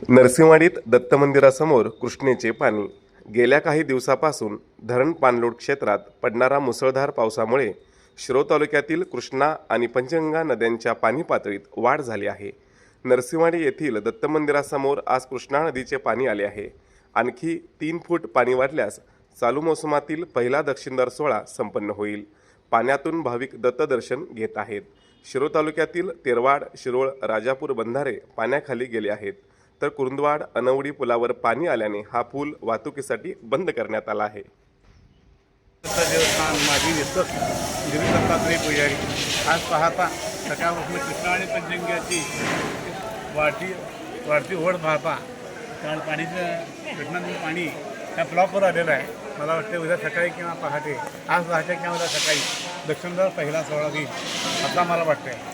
नरसिंहवाडीत दत्त मंदिरासमोर कृष्णेचे पाणी. गेल्या काही दिवसापासून धरण पाणलोट क्षेत्रात पडणारा मुसळधार पावसामुळे शिरोळ तालुक्यातील कृष्णा आणि पंचगंगा नद्यांच्या पाणी पातळीत वाढ झाली आहे. नरसिंहवाडी येथील दत्त मंदिरासमोर आज कृष्णा नदीचे पाणी आले आहे. आणखी 3 फूट पाणी वाढल्यास चालू मोसमातील पहिला दक्षिणद्वार सोहळा संपन्न होईल. पाण्यातून भाविक दत्तदर्शन घेत आहेत. शिरोळ तालुक्यातील तेरवाड, शिरोळ, राजापूर बंधारे पाण्याखाली गेले आहेत. तर कुरुंदवाड अनवडी पुलावर पाणी आल्याने हा पूल वाहतुकीसाठी बंद करण्यात आला आहे. देवस्थान माजी निस्तक गिरी दत्तात्रय पुजारी आज पाहता सकाळपासून कृष्णा आणि पंचगंगेची वाढती ओढ पाहता कारण पाणीचं घटनांचं पाणी त्या ब्लॉकवर आलेलं आहे. मला वाटतं उद्या सकाळी किंवा पहाटे आज 10च्या किंवा उद्या सकाळी दक्षिणद्वार पहिला सोहळा होईल असं मला वाटतं आहे.